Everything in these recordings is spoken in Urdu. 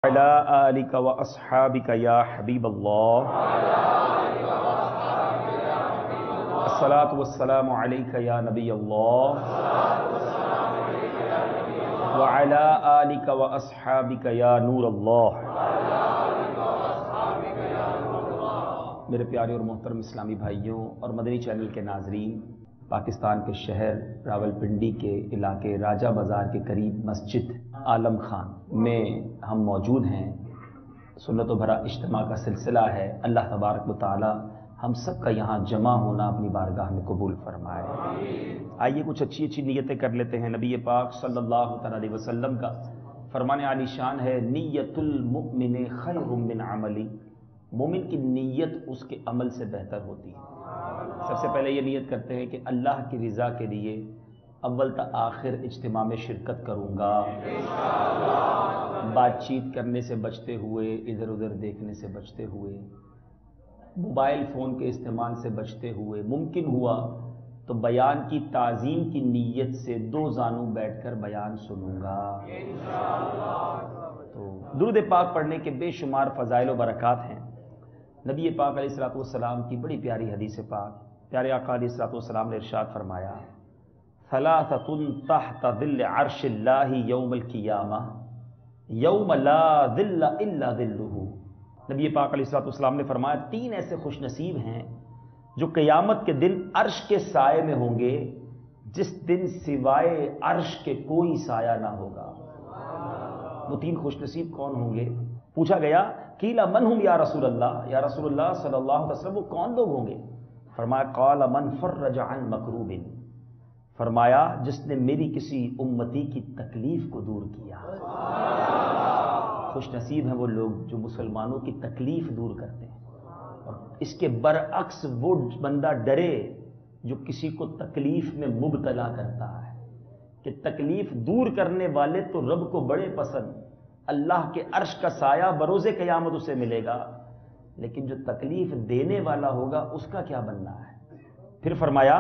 علی آلک و اصحابک یا حبیب اللہ الصلاۃ والسلام علیک یا نبی اللہ وعلی آلک و اصحابک یا نور اللہ۔ میرے پیارے اور محترم اسلامی بھائیوں اور مدنی چینل کے ناظرین، پاکستان کے شہر راولپنڈی کے علاقے راجہ بازار کے قریب مسجد عالم خان میں ہم موجود ہیں۔ سنت و بھرا اجتماع کا سلسلہ ہے۔ اللہ تبارک و تعالی ہم سب کا یہاں جمع ہونا اپنی بارگاہ میں قبول فرمائے۔ آئیے کچھ اچھی اچھی نیتیں کر لیتے ہیں۔ نبی پاک صلی اللہ تعالی علیہ وسلم کا فرمان عالی شان ہے، نیت المؤمن خیر من عملی۔ مومن کی نیت اس کے عمل سے بہتر ہوتی ہے۔ سب سے پہلے یہ نیت کرتے ہیں کہ اللہ کی رضا کے لیے اول تا آخر اجتماع میں شرکت کروں گا، بات چیت کرنے سے بچتے ہوئے، ادھر ادھر دیکھنے سے بچتے ہوئے، موبائل فون کے استعمال سے بچتے ہوئے، ممکن ہوا تو بیان کی تعظیم کی نیت سے دو زانوں بیٹھ کر بیان سنوں گا۔ تو درود پاک پڑھنے کے بے شمار فضائل و برکات ہیں۔ نبی پاک علیہ الصلوۃ والسلام کی بڑی پیاری حدیث پاک، پیارے آقا علیہ الصلوۃ والسلام نے ارشاد فرمایا، ثلاثۃ تحت ظل عرش اللہ یوم القیامہ یوم لا ظل الا ظلہ۔ نبی پاک علیہ الصلوۃ والسلام نے فرمایا، تین ایسے خوش نصیب ہیں جو قیامت کے دن عرش کے سائے میں ہوں گے، جس دن سوائے عرش کے کوئی سایہ نہ ہوگا۔ وہ تین خوش نصیب کون ہوں گے؟ پوچھا گیا، قیل من ہم یا رسول اللہ، یا رسول اللہ صلی اللہ علیہ وسلم وہ کون لوگ ہوں گے؟ فرمایا، قال من فرج عن مکروب، فرمایا جس نے میری کسی امتی کی تکلیف کو دور کیا۔ خوش نصیب ہیں وہ لوگ جو مسلمانوں کی تکلیف دور کرتے ہیں، اور اس کے برعکس وہ بندہ ڈرے جو کسی کو تکلیف میں مبتلا کرتا ہے، کہ تکلیف دور کرنے والے تو رب کو بڑے پسند، اللہ کے عرش کا سایہ بروز قیامت اسے ملے گا، لیکن جو تکلیف دینے والا ہوگا اس کا کیا بننا ہے؟ پھر فرمایا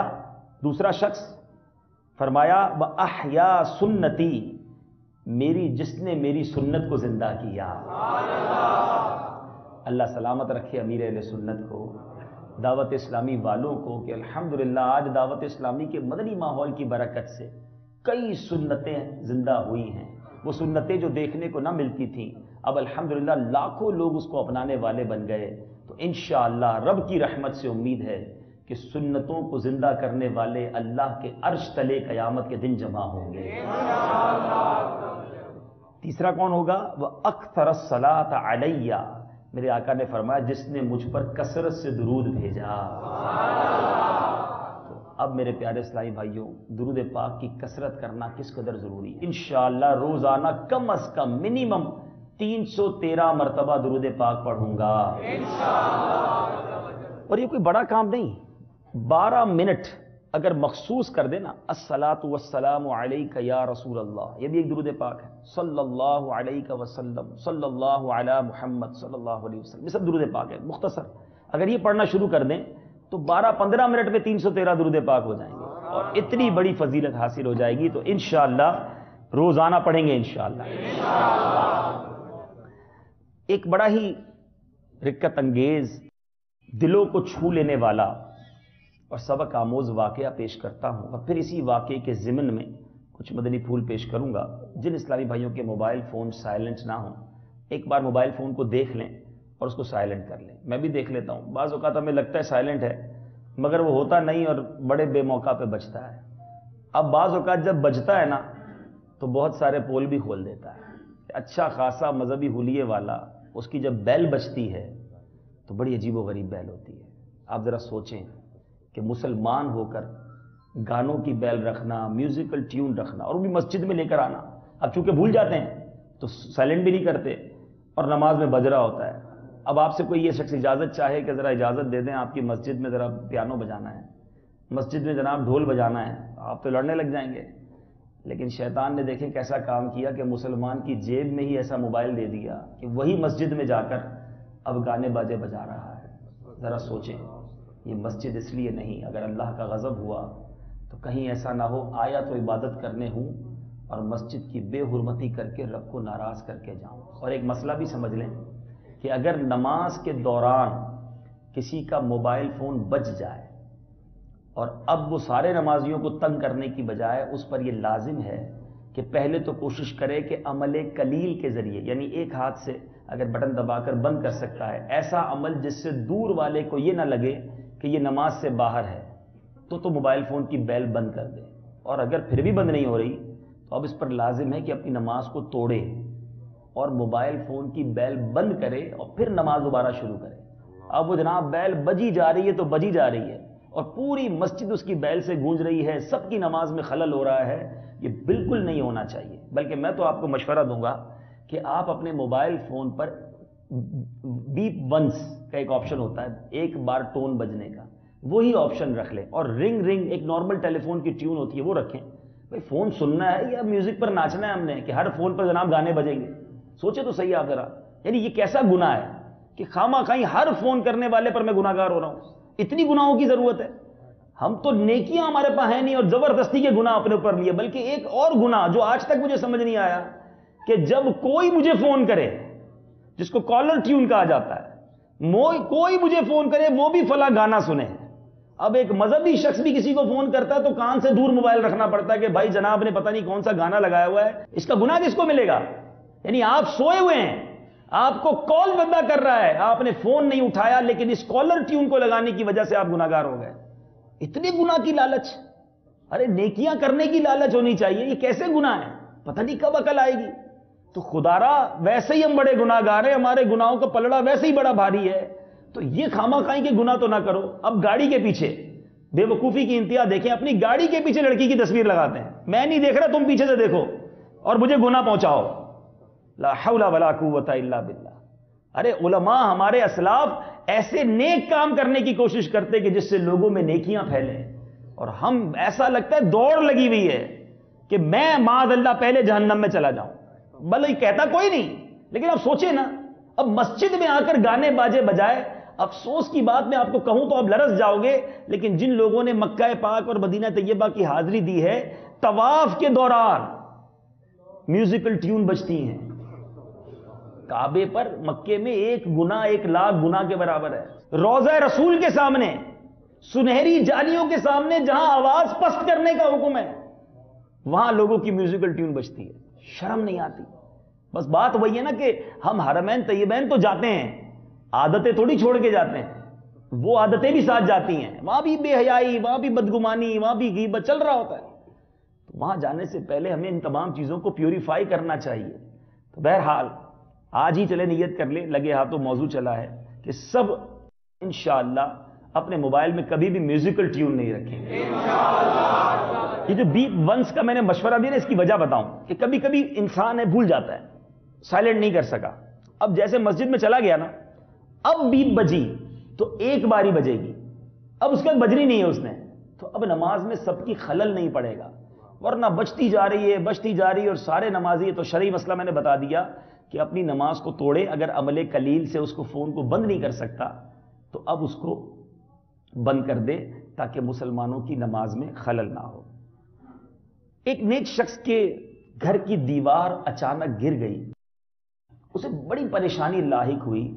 دوسرا شخص، فرمایا وَأَحْيَا سُنَّتِي، میری جس نے میری سنت کو زندہ کیا۔ اللہ سلامت رکھے امیر اہل سنت کو، دعوت اسلامی والوں کو، کہ الحمدللہ آج دعوت اسلامی کے مدنی ماحول کی برکت سے کئی سنتیں زندہ ہوئی ہیں۔ وہ سنتیں جو دیکھنے کو نہ ملتی تھیں، اب الحمدللہ لاکھوں لوگ اس کو اپنانے والے بن گئے۔ تو انشاءاللہ رب کی رحمت سے امید ہے کہ سنتوں کو زندہ کرنے والے اللہ کے عرش تلے قیامت کے دن جمع ہوں گے۔ تیسرا کون ہوگا؟ وہ اکثر الصلاۃ علیہ، میرے آقا نے فرمایا جس نے مجھ پر کثرت سے درود بھیجا۔ تو اب میرے پیارے اسلامی بھائیوں، درود پاک کی کثرت کرنا کس قدر ضروری ہے؟ انشاءاللہ روزانہ کم از کم منیمم 313 مرتبہ درود پاک پڑھوں گا، اور یہ کوئی بڑا کام نہیں۔ 12 منٹ اگر مخصوص کر دینا، الصلاۃ والسلام علیک یا رسول اللہ، یہ بھی ایک درود پاک ہے، صلی اللہ علیہ وسلم، صلی اللہ علی محمد صلی اللہ علیہ وسلم، یہ سب درود پاک ہے مختصر۔ اگر یہ پڑھنا شروع کر دیں تو 12-15 منٹ میں 313 درود پاک ہو جائیں گے، اور اتنی بڑی فضیلت حاصل ہو جائے گی۔ تو انشاءاللہ روزانہ پڑھیں گے انشاءاللہ۔ ایک بڑا ہی رکت انگیز، دلوں کو چھو لینے والا اور سبق آموز واقعہ پیش کرتا ہوں، اور پھر اسی واقعے کے ضمن میں کچھ مدنی پھول پیش کروں گا۔ جن اسلامی بھائیوں کے موبائل فون سائلنٹ نہ ہوں، ایک بار موبائل فون کو دیکھ لیں اور اس کو سائلنٹ کر لیں۔ میں بھی دیکھ لیتا ہوں، بعض اوقات ہمیں لگتا ہے سائلنٹ ہے، مگر وہ ہوتا نہیں اور بڑے بے موقع پہ بجتا ہے۔ اب بعض اوقات جب بجتا ہے نا تو بہت سارے پول بھی کھول دیتا ہے۔ اچھا خاصا مذہبی حلیے والا، اس کی جب بیل بجتی ہے تو بڑی عجیب و غریب بیل ہوتی ہے۔ آپ ذرا سوچیں کہ مسلمان ہو کر گانوں کی بیل رکھنا، میوزیکل ٹیون رکھنا، اور وہ بھی مسجد میں لے کر آنا۔ اب چونکہ بھول جاتے ہیں تو سائلنٹ بھی نہیں کرتے اور نماز میں بج رہا ہوتا ہے۔ اب آپ سے کوئی یہ شخص اجازت چاہے کہ ذرا اجازت دے دیں، آپ کی مسجد میں ذرا پیانو بجانا ہے، مسجد میں جناب ڈھول بجانا ہے، آپ تو لڑنے لگ جائیں گے۔ لیکن شیطان نے دیکھیں کیسا کام کیا کہ مسلمان کی جیب میں ہی ایسا موبائل دے دیا کہ وہی مسجد میں جا کر اب گانے باجے بجا رہا ہے۔ ذرا سوچیں، یہ مسجد اس لیے نہیں، اگر اللہ کا غضب ہوا تو کہیں ایسا نہ ہو آیا تو عبادت کرنے ہوں اور مسجد کی بے حرمتی کر کے رب کو ناراض کر کے جاؤں. اور ایک مسئلہ بھی سمجھ لیں کہ اگر نماز کے دوران کسی کا موبائل فون بج جائے اور اب وہ سارے نمازیوں کو تنگ کرنے کی بجائے اس پر یہ لازم ہے کہ پہلے تو کوشش کرے کہ عمل قلیل کے ذریعے، یعنی ایک ہاتھ سے اگر بٹن دبا کر بند کر سکتا ہے، ایسا عمل جس سے دور والے کو یہ نہ لگے کہ یہ نماز سے باہر ہے، تو موبائل فون کی بیل بند کر دے. اور اگر پھر بھی بند نہیں ہو رہی تو اب اس پر لازم ہے کہ اپنی نماز کو توڑے اور موبائل فون کی بیل بند کرے اور پھر نماز دوبارہ شروع کرے. اب وہ جناب بیل بجی جا رہی ہے تو بجی جا رہی ہے اور پوری مسجد اس کی بیل سے گونج رہی ہے، سب کی نماز میں خلل ہو رہا ہے. یہ بالکل نہیں ہونا چاہیے. بلکہ میں تو آپ کو مشورہ دوں گا کہ آپ اپنے موبائل فون پر بیپ ونس کا ایک آپشن ہوتا ہے، ایک بار ٹون بجنے کا، وہی آپشن رکھ لیں. اور رنگ ایک نارمل ٹیلی فون کی ٹیون ہوتی ہے وہ رکھیں. بھائی فون سننا ہے یا میوزک پر ناچنا ہے ہم نے کہ ہر فون پر جناب گانے بجیں گے؟ سوچے تو صحیح آپ ذرا. یعنی یہ کیسا گناہ ہے کہ خواہ خواہ ہر فون کرنے والے پر میں گناہ گار ہو رہا ہوں؟ اتنی گناہوں کی ضرورت ہے؟ ہم تو نیکیاں ہمارے پاس ہیں نہیں اور زبردستی کے گناہ اپنے اوپر لیے. بلکہ ایک اور گناہ جو آج تک مجھے سمجھ نہیں آیا کہ جب کوئی مجھے فون کرے، جس کو کالر ٹیون کہا جاتا ہے، کوئی مجھے فون کرے وہ بھی فلاں گانا سنے. اب ایک مذہبی شخص بھی کسی کو فون کرتا ہے تو کان سے دور موبائل رکھنا پڑتا ہے کہ بھائی جناب نے پتہ نہیں کون سا گانا لگایا ہوا ہے، اس کا گناہ کس کو ملے گا؟ یعنی آپ سوئے ہوئے ہیں، آپ کو کال بندہ کر رہا ہے، آپ نے فون نہیں اٹھایا، لیکن اس کالر ٹیون کو لگانے کی وجہ سے آپ گناہگار ہو گئے. اتنے گناہ کی لالچ! ارے نیکیاں کرنے کی لالچ ہونی چاہیے. یہ کیسے گناہ ہے؟ پتہ نہیں کب عقل آئے گی. تو خدارا ویسے ہی ہم بڑے گناہ گار ہیں، ہمارے گناہوں کا پلڑا ویسے ہی بڑا بھاری ہے، تو یہ خامہ خواہی کے گناہ تو نہ کرو. اب گاڑی کے پیچھے بے وقوفی کی انتہا دیکھیں، اپنی گاڑی کے پیچھے لڑکی کی تصویر لگاتے ہیں، میں نہیں دیکھ رہا، تم پیچھے سے دیکھو اور مجھے گناہ پہنچاؤ. لا حول ولا قوت الا باللہ. ارے علماء ہمارے اسلاف ایسے نیک کام کرنے کی کوشش کرتے کہ جس سے لوگوں میں نیکیاں پھیلیں، اور ہم ایسا لگتا ہے دوڑ لگی ہوئی ہے کہ میں معاذ اللہ پہلے جہنم میں چلا جاؤں. بھلے کہتا کوئی نہیں، لیکن اب سوچیں نا، اب مسجد میں آ کر گانے باجے بجائے. افسوس کی بات میں آپ کو کہوں تو اب لرز جاؤ گے، لیکن جن لوگوں نے مکہ پاک اور مدینہ طیبہ کی حاضری دی ہے، طواف کے دوران میوزیکل ٹیون بجتی ہیں. کعبے پر مکے میں ایک گناہ 1,00,000 گناہ کے برابر ہے. روضہ رسول کے سامنے، سنہری جالیوں کے سامنے جہاں آواز پست کرنے کا حکم ہے، وہاں لوگوں کی میوزیکل ٹیون بجتی ہے. شرم نہیں آتی؟ بس بات وہی ہے نا کہ ہم حرمین طیبین تو جاتے ہیں، عادتیں تھوڑی چھوڑ کے جاتے ہیں، وہ عادتیں بھی ساتھ جاتی ہیں. وہاں بھی بے حیائی، وہاں بھی بدگمانی، وہاں بھی غیبت چل رہا ہوتا ہے. تو وہاں جانے سے پہلے ہمیں ان تمام چیزوں کو پیوریفائی کرنا چاہیے. تو بہرحال آج ہی چلے نیت کر لیں، لگے ہاتھوں موضوع چلا ہے کہ سب انشاءاللہ اپنے موبائل میں کبھی بھی میوزیکل ٹیون نہیں رکھیں گے. یہ جو بیپ ونس کا میں نے مشورہ دیا نا، اس کی وجہ بتاؤں کہ کبھی کبھی انسان ہے بھول جاتا ہے، سائلنٹ نہیں کر سکا. اب جیسے مسجد میں چلا گیا نا، اب بیپ بجی تو ایک باری بجے گی، اب اس کے بعد بجنی نہیں ہے اس نے، تو اب نماز میں سب کی خلل نہیں پڑے گا. ورنہ بجتی جا رہی ہے اور سارے نمازی. تو شرعی مسئلہ میں نے بتا دیا کہ اپنی نماز کو توڑے. اگر عمل قلیل سے اس کو فون کو بند نہیں کر سکتا تو اب اس کو بند کر دے تاکہ مسلمانوں کی نماز میں خلل نہ ہو. ایک نیک شخص کے گھر کی دیوار اچانک گر گئی، اسے بڑی پریشانی لاحق ہوئی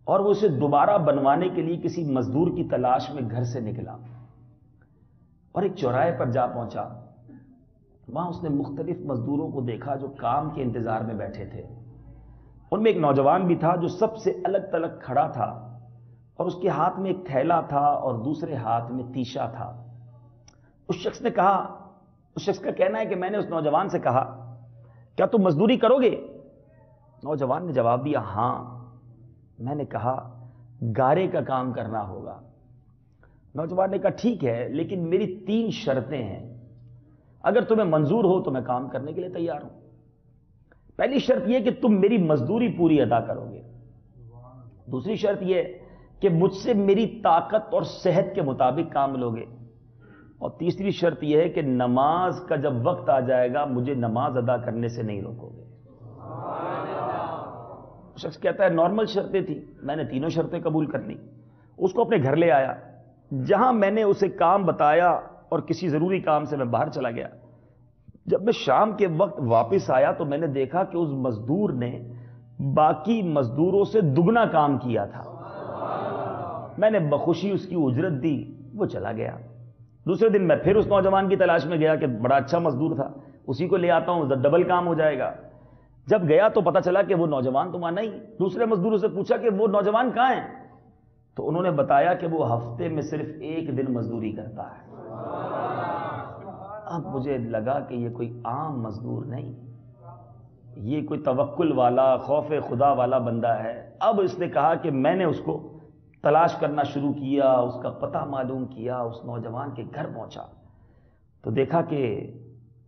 اور وہ اسے دوبارہ بنوانے کے لیے کسی مزدور کی تلاش میں گھر سے نکلا اور ایک چوراہے پر جا پہنچا. وہاں اس نے مختلف مزدوروں کو دیکھا جو کام کے انتظار میں بیٹھے تھے. ان میں ایک نوجوان بھی تھا جو سب سے الگ تلگ کھڑا تھا اور اس کے ہاتھ میں ایک تھیلا تھا اور دوسرے ہاتھ میں تیشا تھا. اس شخص کا کہنا ہے کہ میں نے اس نوجوان سے کہا، کیا تم مزدوری کرو گے؟ نوجوان نے جواب دیا، ہاں. میں نے کہا، گارے کا کام کرنا ہوگا. نوجوان نے کہا، ٹھیک ہے، لیکن میری 3 شرطیں ہیں. اگر تمہیں منظور ہو تو میں کام کرنے کے لیے تیار ہوں. پہلی شرط یہ کہ تم میری مزدوری پوری ادا کرو گے. دوسری شرط یہ کہ مجھ سے میری طاقت اور صحت کے مطابق کام لو گے. اور تیسری شرط یہ ہے کہ نماز کا جب وقت آ جائے گا مجھے نماز ادا کرنے سے نہیں روکو گے. شخص کہتا ہے نارمل شرطیں تھیں، میں نے تینوں شرطیں قبول کر لی. اس کو اپنے گھر لے آیا، جہاں میں نے اسے کام بتایا اور کسی ضروری کام سے میں باہر چلا گیا. جب میں شام کے وقت واپس آیا تو میں نے دیکھا کہ اس مزدور نے باقی مزدوروں سے دگنا کام کیا تھا. میں نے بخوشی اس کی اجرت دی، وہ چلا گیا. دوسرے دن میں پھر اس نوجوان کی تلاش میں گیا کہ بڑا اچھا مزدور تھا، اسی کو لے آتا ہوں، ڈبل کام ہو جائے گا. جب گیا تو پتا چلا کہ وہ نوجوان تو وہاں نہیں. دوسرے مزدوروں سے پوچھا کہ وہ نوجوان کہاں ہیں، تو انہوں نے بتایا کہ وہ ہفتے میں صرف 1 دن مزدوری کرتا ہے. اب مجھے لگا کہ یہ کوئی عام مزدور نہیں، یہ کوئی توکل والا، خوف خدا والا بندہ ہے. اب اس نے کہا کہ میں نے اس کو تلاش کرنا شروع کیا، اس کا پتہ معلوم کیا، اس نوجوان کے گھر پہنچا تو دیکھا کہ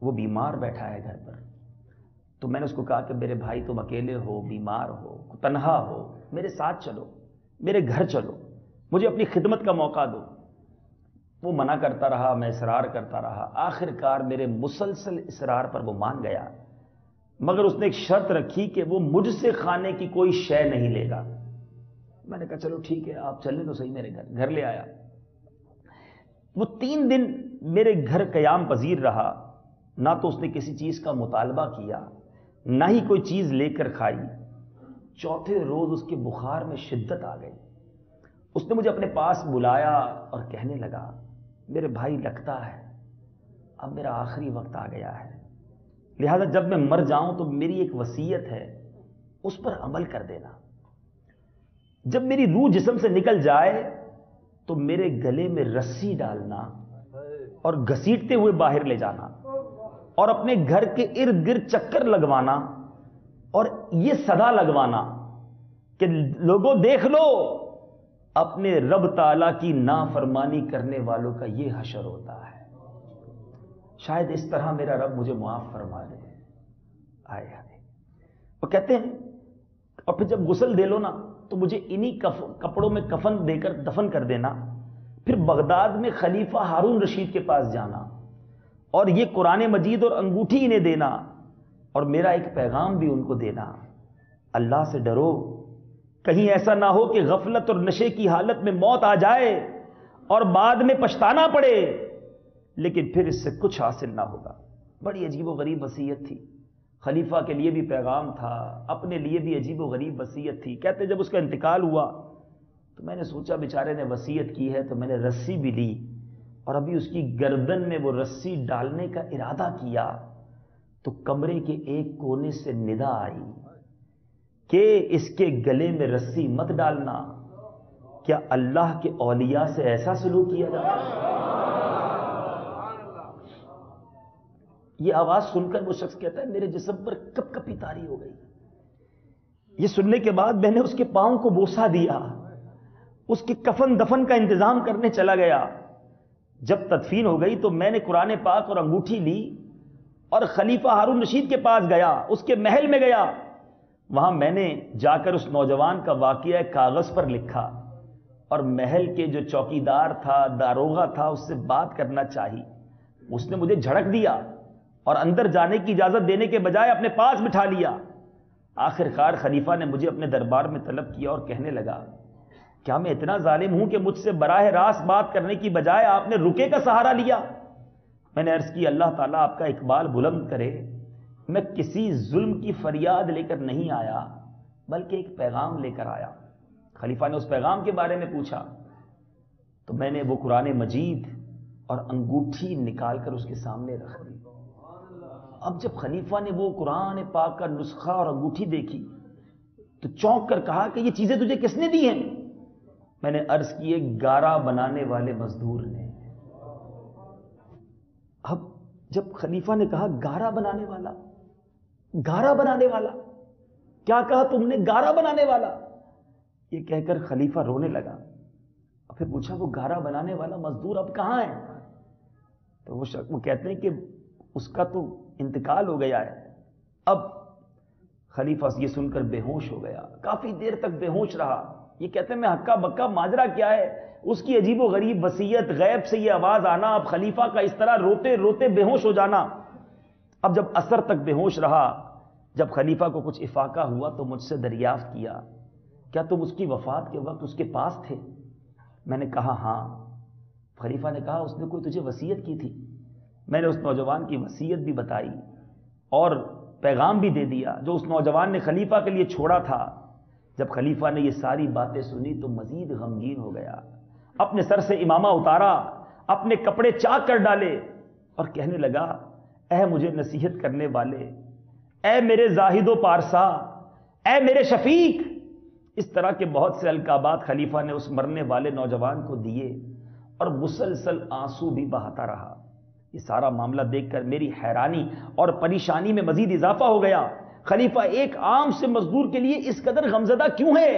وہ بیمار بیٹھا ہے گھر پر. تو میں نے اس کو کہا کہ میرے بھائی تم اکیلے ہو، بیمار ہو، تنہا ہو، میرے ساتھ چلو، میرے گھر چلو، مجھے اپنی خدمت کا موقع دو. وہ منع کرتا رہا، میں اصرار کرتا رہا. آخر کار میرے مسلسل اصرار پر وہ مان گیا، مگر اس نے ایک شرط رکھی کہ وہ مجھ سے کھانے کی کوئی شے نہیں لے گا. میں نے کہا چلو ٹھیک ہے، آپ چلیں تو صحیح. میرے گھر لے آیا. وہ 3 دن میرے گھر قیام پذیر رہا. نہ تو اس نے کسی چیز کا مطالبہ کیا، نہ ہی کوئی چیز لے کر کھائی. چوتھے روز اس کے بخار میں شدت آ گئی. اس نے مجھے اپنے پاس بلایا اور کہنے لگا میرے بھائی لگتا ہے اب میرا آخری وقت آ گیا ہے، لہذا جب میں مر جاؤں تو میری ایک وصیت ہے، اس پر عمل کر دینا. جب میری روح جسم سے نکل جائے تو میرے گلے میں رسی ڈالنا اور گھسیٹتے ہوئے باہر لے جانا اور اپنے گھر کے ارد گرد چکر لگوانا اور یہ صدا لگوانا کہ لوگوں دیکھ لو، اپنے رب تعالیٰ کی نافرمانی کرنے والوں کا یہ حشر ہوتا ہے. شاید اس طرح میرا رب مجھے معاف فرما دے. آئے آئے وہ کہتے ہیں اور پھر جب غسل دے لو نا تو مجھے انہی کپڑوں میں کفن دے کر دفن کر دینا. پھر بغداد میں خلیفہ ہارون رشید کے پاس جانا اور یہ قرآن مجید اور انگوٹھی انہیں دینا اور میرا ایک پیغام بھی ان کو دینا. اللہ سے ڈرو، کہیں ایسا نہ ہو کہ غفلت اور نشے کی حالت میں موت آ جائے اور بعد میں پچھتانا پڑے لیکن پھر اس سے کچھ حاصل نہ ہوگا. بڑی عجیب و غریب وصیت تھی. خلیفہ کے لیے بھی پیغام تھا، اپنے لیے بھی عجیب و غریب وصیت تھی. کہتے جب اس کا انتقال ہوا تو میں نے سوچا بیچارے نے وصیت کی ہے تو میں نے رسی بھی لی اور ابھی اس کی گردن میں وہ رسی ڈالنے کا ارادہ کیا تو کمرے کے ایک کونے سے ندا آئی کہ اس کے گلے میں رسی مت ڈالنا. کیا اللہ کے اولیاء سے ایسا سلوک کیا جاتا ہے؟ یہ آواز سن کر وہ شخص کہتا ہے میرے جسم پر کپ کپی طاری ہو گئی. یہ سننے کے بعد میں نے اس کے پاؤں کو بوسہ دیا، اس کے کفن دفن کا انتظام کرنے چلا گیا. جب تدفین ہو گئی تو میں نے قرآن پاک اور انگوٹھی لی اور خلیفہ ہارون رشید کے پاس گیا، اس کے محل میں گیا. وہاں میں نے جا کر اس نوجوان کا واقعہ کاغذ پر لکھا اور محل کے جو چوکیدار تھا، داروغہ تھا، اس سے بات کرنا چاہی. اس نے مجھے جھڑک دیا اور اندر جانے کی اجازت دینے کے بجائے اپنے پاس بٹھا لیا. آخر کار خلیفہ نے مجھے اپنے دربار میں طلب کیا اور کہنے لگا کیا میں اتنا ظالم ہوں کہ مجھ سے براہ راست بات کرنے کی بجائے آپ نے رکے کا سہارا لیا؟ میں نے عرض کی اللہ تعالیٰ آپ کا اقبال بلند کرے، میں کسی ظلم کی فریاد لے کر نہیں آیا بلکہ ایک پیغام لے کر آیا. خلیفہ نے اس پیغام کے بارے میں پوچھا تو میں نے وہ قرآن مجید اور انگوٹھی نکال کر اس کے سامنے رکھ دی. اب جب خلیفہ نے وہ قرآن پاک کا نسخہ اور انگوٹھی دیکھی تو چونک کر کہا کہ یہ چیزیں تجھے کس نے دی ہیں؟ میں نے عرض کی گارا بنانے والے مزدور نے. اب جب خلیفہ نے کہا گارا بنانے والا، گارا بنانے والا، کیا کہا تم نے؟ گارا بنانے والا. یہ کہہ کر خلیفہ رونے لگا. پھر پوچھا وہ گارا بنانے والا مزدور اب کہاں ہے؟ تو وہ کہتے ہیں کہ اس کا تو انتقال ہو گیا ہے. اب خلیفہ یہ سن کر بے ہوش ہو گیا، کافی دیر تک بے ہوش رہا. یہ کہتے ہیں میں ہکا بکا ماجرا کیا ہے، اس کی عجیب و غریب وصیت، غیب سے یہ آواز آنا، اب خلیفہ کا اس طرح روتے روتے بے ہوش ہو جانا. اب جب عصر تک بے ہوش رہا، جب خلیفہ کو کچھ افاقہ ہوا تو مجھ سے دریافت کیا کیا تم اس کی وفات کے وقت اس کے پاس تھے؟ میں نے کہا ہاں. خلیفہ نے کہا اس نے کوئی تجھے وصیت کی تھی؟ میں نے اس نوجوان کی وصیت بھی بتائی اور پیغام بھی دے دیا جو اس نوجوان نے خلیفہ کے لیے چھوڑا تھا۔ جب خلیفہ نے یہ ساری باتیں سنی تو مزید غمگین ہو گیا، اپنے سر سے امامہ اتارا، اپنے کپڑے چاک کر ڈالے اور کہنے لگا، اے مجھے نصیحت کرنے والے، اے میرے زاہد و پارسا، اے میرے شفیق۔ اس طرح کے بہت سے القابات خلیفہ نے اس مرنے والے نوجوان کو دیے اور مسلسل آنسو بھی بہاتا رہا۔ یہ سارا معاملہ دیکھ کر میری حیرانی اور پریشانی میں مزید اضافہ ہو گیا۔ خلیفہ ایک عام سے مزدور کے لیے اس قدر غمزدہ کیوں ہے؟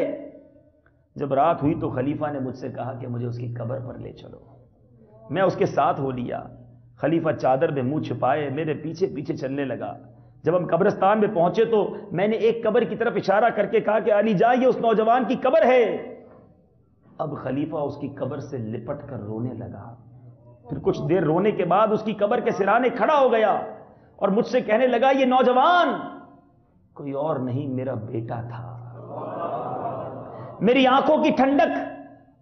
جب رات ہوئی تو خلیفہ نے مجھ سے کہا کہ مجھے اس کی قبر پر لے چلو۔ میں اس کے ساتھ ہو لیا۔ خلیفہ چادر میں منہ چھپائے میرے پیچھے پیچھے چلنے لگا۔ جب ہم قبرستان میں پہنچے تو میں نے ایک قبر کی طرف اشارہ کر کے کہا کہ علی جا، یہ اس نوجوان کی قبر ہے۔ اب خلیفہ اس کی قبر سے لپٹ کر رونے لگا۔ پھر کچھ دیر رونے کے بعد اس کی قبر کے سرانے کھڑا ہو گیا اور مجھ سے کہنے لگا، یہ نوجوان کوئی اور نہیں، میرا بیٹا تھا، میری آنکھوں کی ٹھنڈک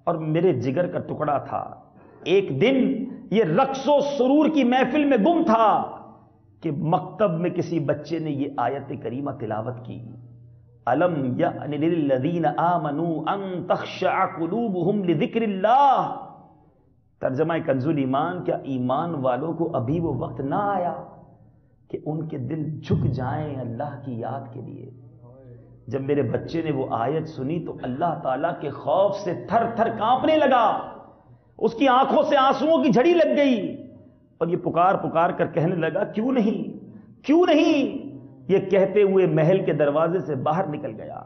اور میرے جگر کا ٹکڑا تھا۔ ایک دن یہ رقص و سرور کی محفل میں گم تھا کہ مکتب میں کسی بچے نے یہ آیت کریمہ تلاوت کی، الم یأن للذین آمنوا ان تخشع قلوبہم لذکر اللہ۔ ترجمہ کنز الایمان، کیا ایمان والوں کو ابھی وہ وقت نہ آیا کہ ان کے دل جھک جائیں اللہ کی یاد کے لیے؟ جب میرے بچے نے وہ آیت سنی تو اللہ تعالیٰ کے خوف سے تھر تھر کانپنے لگا، اس کی آنکھوں سے آنسوؤں کی جھڑی لگ گئی اور یہ پکار پکار کر کہنے لگا، کیوں نہیں، کیوں نہیں؟ یہ کہتے ہوئے محل کے دروازے سے باہر نکل گیا۔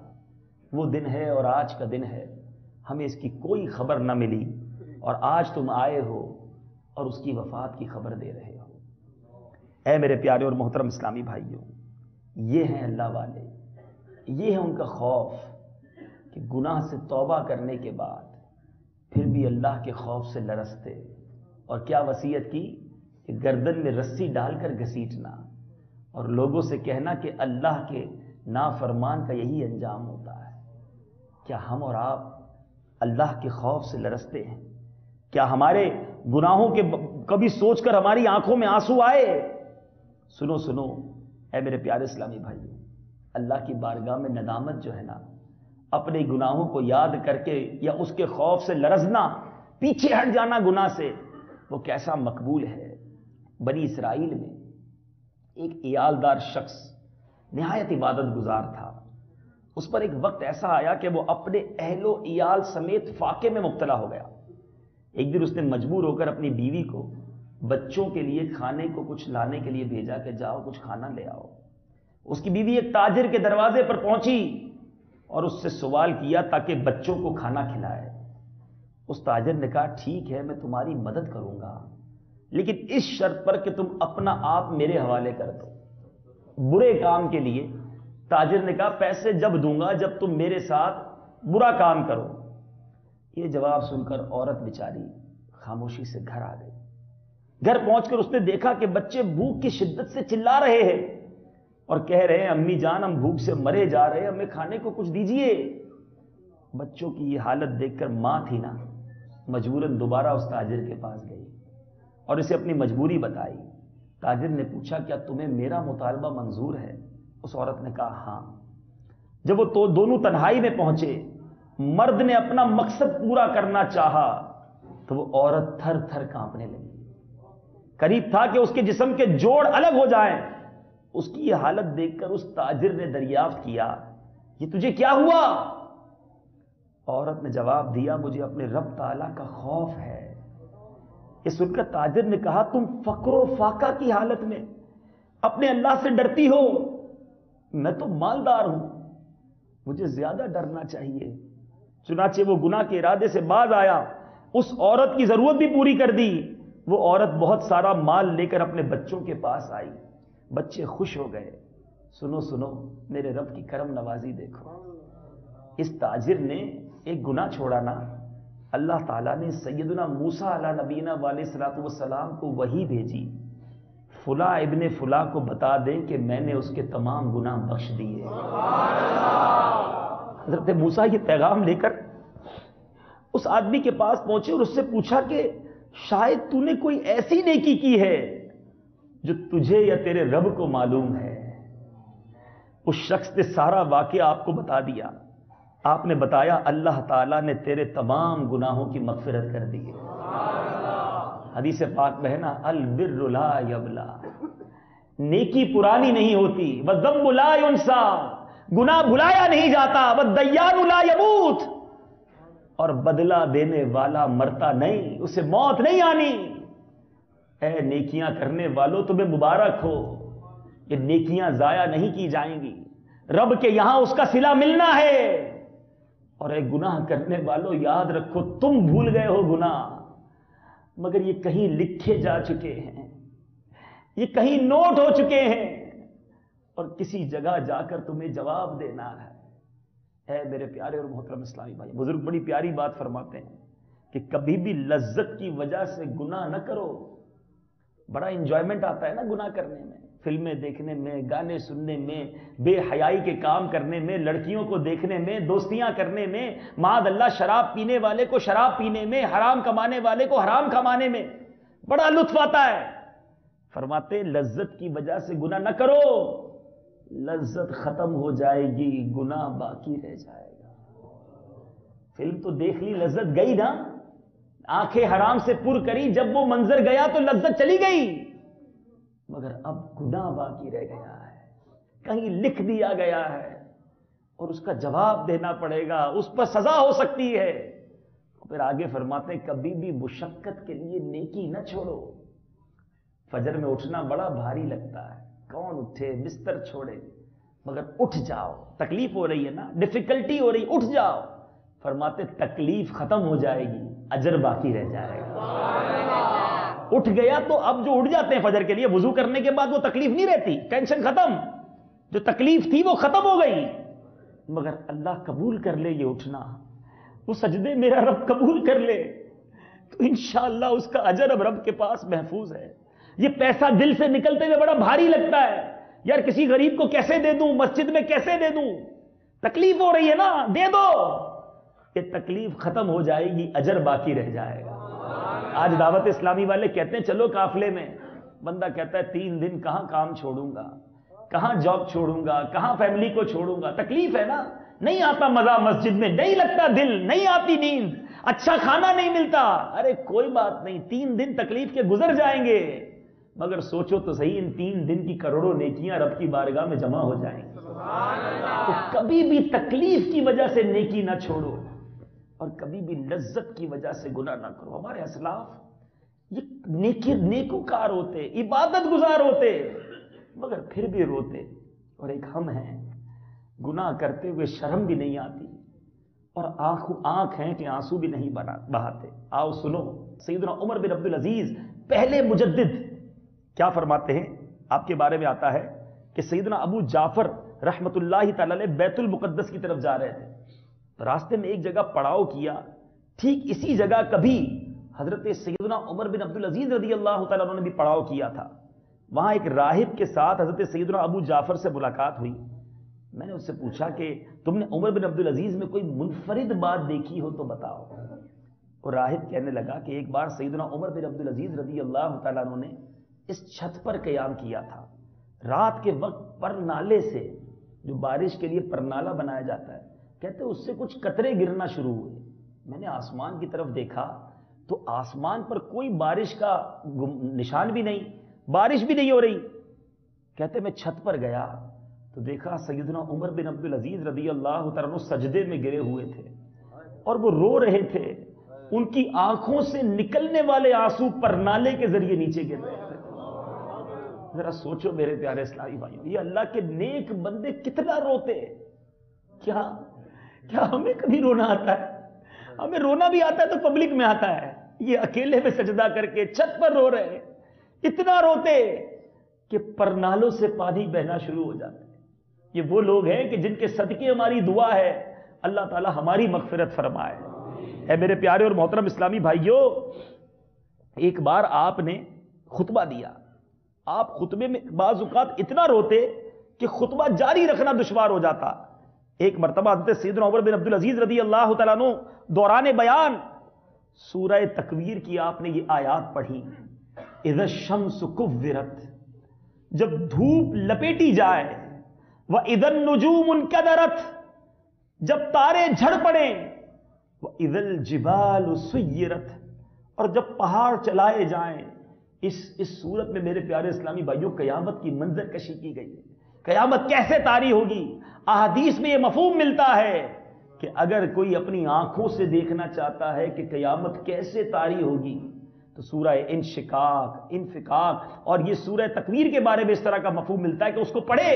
وہ دن ہے اور آج کا دن ہے، ہمیں اس کی کوئی خبر نہ ملی اور آج تم آئے ہو اور اس کی وفات کی خبر دے رہے ہو۔ اے میرے پیارے اور محترم اسلامی بھائیوں، یہ ہیں اللہ والے، یہ ہے ان کا خوف کہ گناہ سے توبہ کرنے کے بعد پھر بھی اللہ کے خوف سے لرزتے، اور کیا وصیت کی کہ گردن میں رسی ڈال کر گھسیٹنا اور لوگوں سے کہنا کہ اللہ کے نافرمان کا یہی انجام ہوتا ہے۔ کیا ہم اور آپ اللہ کے خوف سے لرزتے ہیں؟ کیا ہمارے گناہوں کے کبھی سوچ کر ہماری آنکھوں میں آنسو آئے؟ سنو سنو اے میرے پیارے اسلامی بھائیوں، اللہ کی بارگاہ میں ندامت جو ہے نا، اپنے گناہوں کو یاد کر کے یا اس کے خوف سے لرزنا، پیچھے ہٹ جانا گناہ سے، وہ کیسا مقبول ہے۔ بنی اسرائیل میں ایک عیالدار شخص نہایت عبادت گزار تھا۔ اس پر ایک وقت ایسا آیا کہ وہ اپنے اہل و عیال سمیت فاقے میں مبتلا ہو گیا۔ ایک دن اس نے مجبور ہو کر اپنی بیوی کو بچوں کے لیے کھانے کو کچھ لانے کے لیے بھیجا کہ جاؤ کچھ کھانا لے آؤ۔ اس کی بیوی ایک تاجر کے دروازے پر پہنچی اور اس سے سوال کیا تاکہ بچوں کو کھانا کھلائے۔ اس تاجر نے کہا، ٹھیک ہے میں تمہاری مدد کروں گا، لیکن اس شرط پر کہ تم اپنا آپ میرے حوالے کر دو۔ برے کام کے لیے تاجر نے کہا، پیسے جب دوں گا جب تم میرے ساتھ برا کام کرو۔ یہ جواب سن کر عورت بیچاری خاموشی سے گھر آ گئی۔ گھر پہنچ کر اس نے دیکھا کہ بچے بھوک کی شدت سے چلا رہے ہیں اور کہہ رہے ہیں، امی جان ہم بھوک سے مرے جا رہے ہیں، ہمیں کھانے کو کچھ دیجئے۔ بچوں کی یہ حالت دیکھ کر ماں تھی نا، مجبوراً دوبارہ اس تاجر کے پاس گئی اور اسے اپنی مجبوری بتائی۔ تاجر نے پوچھا، کیا تمہیں میرا مطالبہ منظور ہے؟ اس عورت نے کہا ہاں۔ جب وہ دونوں تنہائی میں پہنچے، مرد نے اپنا مقصد پورا کرنا چاہا تو وہ عورت تھر تھر کانپنے لگی۔ قریب تھا کہ اس کے جسم کے جوڑ الگ ہو جائیں۔ اس کی یہ حالت دیکھ کر اس تاجر نے دریافت کیا، یہ تجھے کیا ہوا؟ عورت نے جواب دیا، مجھے اپنے رب تعالیٰ کا خوف ہے۔ یہ سن کر تاجر نے کہا، تم فقر و فاقہ کی حالت میں اپنے اللہ سے ڈرتی ہو، میں تو مالدار ہوں، مجھے زیادہ ڈرنا چاہیے۔ چنانچہ وہ گناہ کے ارادے سے باز آیا، اس عورت کی ضرورت بھی پوری کر دی۔ وہ عورت بہت سارا مال لے کر اپنے بچوں کے پاس آئی، بچے خوش ہو گئے۔ سنو سنو میرے رب کی کرم نوازی دیکھو، اس تاجر نے ایک گناہ چھوڑا نا، اللہ تعالیٰ نے سیدنا موسیٰ علیہ نبینا علیہ الصلوۃ والسلام کو وحی بھیجی، فلاں ابن فلاں کو بتا دیں کہ میں نے اس کے تمام گناہ بخش دیے۔ حضرت موسیٰ یہ پیغام لے کر اس آدمی کے پاس پہنچے اور اس سے پوچھا کہ شاید تو نے کوئی ایسی نیکی کی ہے جو تجھے یا تیرے رب کو معلوم ہے۔ اس شخص نے سارا واقعہ آپ کو بتا دیا، آپ نے بتایا اللہ تعالیٰ نے تیرے تمام گناہوں کی مغفرت کر دی ہے۔ حدیث پاک میں ہے نا، البر لا یبلا، نیکی پرانی نہیں ہوتی، والذنب لا ینسا، گناہ بھلایا نہیں جاتا، والدیان لا یموت، اور بدلہ دینے والا مرتا نہیں، اسے موت نہیں آنی۔ اے نیکیاں کرنے والوں تمہیں مبارک ہو، یہ نیکیاں ضائع نہیں کی جائیں گی، رب کے یہاں اس کا صلہ ملنا ہے۔ اور اے گناہ کرنے والوں یاد رکھو تم بھول گئے ہو گناہ، مگر یہ کہیں لکھے جا چکے ہیں، یہ کہیں نوٹ ہو چکے ہیں، اور کسی جگہ جا کر تمہیں جواب دینا ہے۔ اے میرے پیارے اور محترم اسلامی بھائی، بزرگ بڑی پیاری بات فرماتے ہیں کہ کبھی بھی لذت کی وجہ سے گناہ نہ کرو۔ بڑا انجوائمنٹ آتا ہے نا گناہ کرنے میں، فلمیں دیکھنے میں، گانے سننے میں، بے حیائی کے کام کرنے میں، لڑکیوں کو دیکھنے میں، دوستیاں کرنے میں، معاذ اللہ شراب پینے والے کو شراب پینے میں، حرام کمانے والے کو حرام کمانے میں بڑا لطف آتا ہے۔ فرماتے ہیں لذت کی وجہ سے گناہ نہ کرو، لذت ختم ہو جائے گی، گناہ باقی رہ جائے گا۔ فلم تو دیکھ لی، لذت گئی نا، آنکھیں حرام سے پر کری، جب وہ منظر گیا تو لذت چلی گئی، مگر اب گناہ باقی رہ گیا ہے، کہیں لکھ دیا گیا ہے، اور اس کا جواب دینا پڑے گا، اس پر سزا ہو سکتی ہے۔ پھر آگے فرماتے ہیں کبھی بھی مشقت کے لیے نیکی نہ چھوڑو۔ فجر میں اٹھنا بڑا بھاری لگتا ہے، کون اٹھے، بستر چھوڑے، مگر اٹھ جاؤ، تکلیف ہو رہی ہے نا، ڈیفیکلٹی ہو رہی، اٹھ جاؤ۔ فرماتے تکلیف ختم ہو جائے گی، اجر باقی رہ جائے گا۔ اٹھ گیا تو اب جو اٹھ جاتے ہیں فجر کے لیے، وضو کرنے کے بعد وہ تکلیف نہیں رہتی، ٹینشن ختم، جو تکلیف تھی وہ ختم ہو گئی، مگر اللہ قبول کر لے یہ اٹھنا، وہ سجدے میرا رب قبول کر لے تو انشاءاللہ اس کا اجر اب رب کے پاس محفوظ ہے۔ یہ پیسہ دل سے نکلتے ہوئے بڑا بھاری لگتا ہے، یار کسی غریب کو کیسے دے دوں، مسجد میں کیسے دے دوں، تکلیف ہو رہی ہے نا، دے دو، یہ تکلیف ختم ہو جائے گی، اجر باقی رہ جائے گا۔ آج دعوت اسلامی والے کہتے ہیں چلو قافلے میں، بندہ کہتا ہے 3 دن کہاں کام چھوڑوں گا، کہاں جاب چھوڑوں گا، کہاں فیملی کو چھوڑوں گا، تکلیف ہے نا، نہیں آتا مزہ مسجد میں، نہیں لگتا دل، نہیں آتی نیند، اچھا کھانا نہیں ملتا، ارے کوئی بات نہیں، 3 دن تکلیف کے گزر جائیں گے، مگر سوچو تو صحیح ان 3 دن کی کروڑوں نیکیاں رب کی بارگاہ میں جمع ہو جائیں گی۔ تو کبھی بھی تکلیف کی وجہ سے نیکی نہ چھوڑو، اور کبھی بھی لذت کی وجہ سے گناہ نہ کرو۔ ہمارے اسلاف یہ نیکوکار ہوتے، عبادت گزار ہوتے، مگر پھر بھی روتے، اور ایک ہم ہیں گناہ کرتے ہوئے شرم بھی نہیں آتی، اور آنکھ ہیں کہ آنسو بھی نہیں بہاتے۔ آؤ سنو سیدنا عمر بن عبدالعزیز پہلے مجدد کیا فرماتے ہیں، آپ کے بارے میں آتا ہے کہ سیدنا ابو جعفر رحمت اللہ تعالی علیہ بیت المقدس کی طرف جا رہے تھے، راستے میں ایک جگہ پڑاؤ کیا، ٹھیک اسی جگہ کبھی حضرت سیدنا عمر بن عبدالعزیز رضی اللہ تعالیٰ عنہ نے بھی پڑاؤ کیا تھا۔ وہاں ایک راہب کے ساتھ حضرت سیدنا ابو جعفر سے ملاقات ہوئی۔ میں نے اس سے پوچھا کہ تم نے عمر بن عبدالعزیز میں کوئی منفرد بات دیکھی ہو تو بتاؤ۔ اور راہب کہنے لگا کہ ایک بار سیدنا عمر بن عبدالعزیز رضی اللہ تعالیٰ عنہ نے اس چھت پر قیام کیا تھا، رات کے وقت پرنالے سے، جو بارش کے لیے پرنالہ بنایا جاتا ہے، کہتے اس سے کچھ قطرے گرنا شروع ہوئے، میں نے آسمان کی طرف دیکھا تو آسمان پر کوئی بارش کا نشان بھی نہیں، بارش بھی نہیں ہو رہی۔ کہتے میں چھت پر گیا تو دیکھا سیدنا عمر بن عبدالعزیز رضی اللہ تعالیٰ عنہ سجدے میں گرے ہوئے تھے، اور وہ رو رہے تھے، ان کی آنکھوں سے نکلنے والے آنسو پرنالے کے ذریعے نیچے گر رہے تھے۔ ذرا سوچو میرے پیارے اسلامی بھائیوں، یہ اللہ کے نیک بندے کتنا روتے، کیا ہمیں کبھی رونا آتا ہے؟ ہمیں رونا بھی آتا ہے تو پبلک میں آتا ہے، یہ اکیلے میں سجدہ کر کے چھت پر رو رہے، اتنا روتے کہ پرنالوں سے پانی بہنا شروع ہو جاتا ہے۔ یہ وہ لوگ ہیں کہ جن کے صدقے ہماری دعا ہے اللہ تعالی ہماری مغفرت فرمائے۔ اے میرے پیارے اور محترم اسلامی بھائیوں، ایک بار آپ نے خطبہ دیا، آپ خطبے میں بعض اوقات اتنا روتے کہ خطبہ جاری رکھنا دشوار ہو جاتا۔ ایک مرتبہ حضرت سیدنا عمر بن عبدالعزیز رضی اللہ تعالیٰ عنہ دوران بیان سورہ تکویر کی آپ نے یہ آیات پڑھی، اذا الشمس کورت، جب دھوپ لپیٹی جائے، وَإِذَا النُّجُومُ انْكَدَرَتْ، جب تارے جھڑ پڑیں، وَإِذَا الْجِبَالُ سُيِّرَتْ، اور جب پہاڑ چلائے جائیں۔ اس صورت میں میرے پیارے اسلامی بھائیوں قیامت کی منظر کشی کی گئی ہے، قیامت کیسے طاری ہوگی۔ احادیث میں یہ مفہوم ملتا ہے کہ اگر کوئی اپنی آنکھوں سے دیکھنا چاہتا ہے کہ قیامت کیسے طاری ہوگی تو سورہ انفکاک اور یہ سورہ تکویر کے بارے میں اس طرح کا مفہوم ملتا ہے کہ اس کو پڑھے۔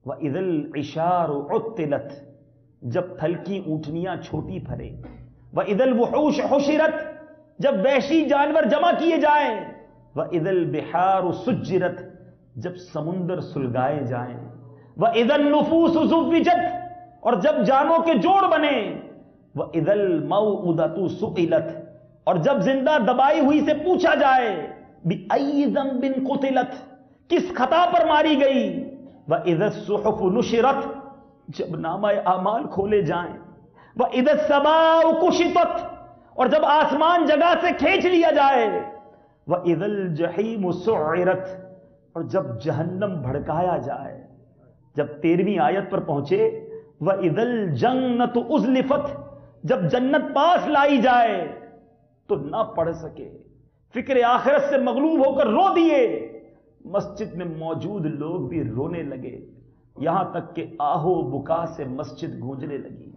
وَإِذَا الْعِشَارُ عُطِّلَتْ، جب تھلکی اونٹنیاں چھوٹی پھرے۔ وَإِذَا الْوُحُوشُ حُشِرَتْ، جب وحشی جانور جمع کیے جائیں۔ وَإِذَا الْبِحَارُ سُجِّرَتْ، جب سمندر سلگائے جائیں۔ وَإِذَا النُّفُوسُ زُوِّجَتْ، اور جب جانوں کے جوڑ بنے۔ وَإِذَا الْمَوْءُودَةُ سُئِلَتْ، اور جب زندہ دبائی ہوئی سے پوچھا جائے بِأَيِّ ذَنبٍ قُتِلَتْ، کس خطا پر ماری گئی۔ وَإِذَا الصُّحُفُ نُشِرَتْ، جب نامہ اعمال کھولے جائیں۔ وَإِذَا السَّمَاءُ كُشِطَتْ، اور جب آسمان جگہ سے کھینچ لیا جائے۔ وَإِذَا الْجَحِيمُ سُعِّرَتْ، اور جب جہنم بھڑکایا جائے۔ جب 13ویں آیت پر پہنچے وَإِذَا الْجَنَّةُ أُزْلِفَتْ، جب جنت پاس لائی جائے تو نہ پڑھ سکے، فکر آخرت سے مغلوب ہو کر رو دیے۔ مسجد میں موجود لوگ بھی رونے لگے، یہاں تک کہ آہو بکا سے مسجد گونجنے لگی۔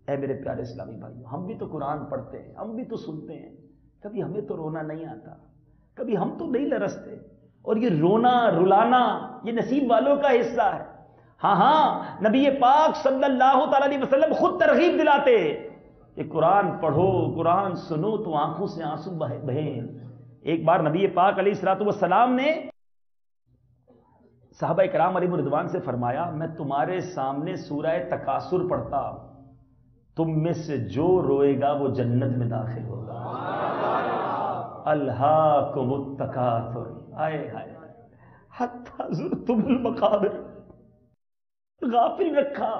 اے میرے پیارے اسلامی بھائیو، ہم بھی تو قرآن پڑھتے ہیں، ہم بھی تو سنتے ہیں، کبھی ہمیں تو رونا نہیں آتا، کبھی ہم تو نہیں لرزتے، اور یہ رونا رلانا یہ نصیب والوں کا حصہ ہے۔ ہاں نبی پاک صلی اللہ تعالی علیہ وسلم خود ترغیب دلاتے کہ قرآن پڑھو، قرآن سنو تو آنکھوں سے آنسو بہیں۔ ایک بار نبی پاک علیہ الصلوۃ والسلام نے صحابہ کرام علیہ رضوان سے فرمایا، میں تمہارے سامنے سورہ تکاثر پڑھتا ہوں، تم میں سے جو روئے گا وہ جنت میں داخل ہوگا۔ الہاکم التکاثر، ہائے ہائے حتی زرتم المقابر، غافل رکھا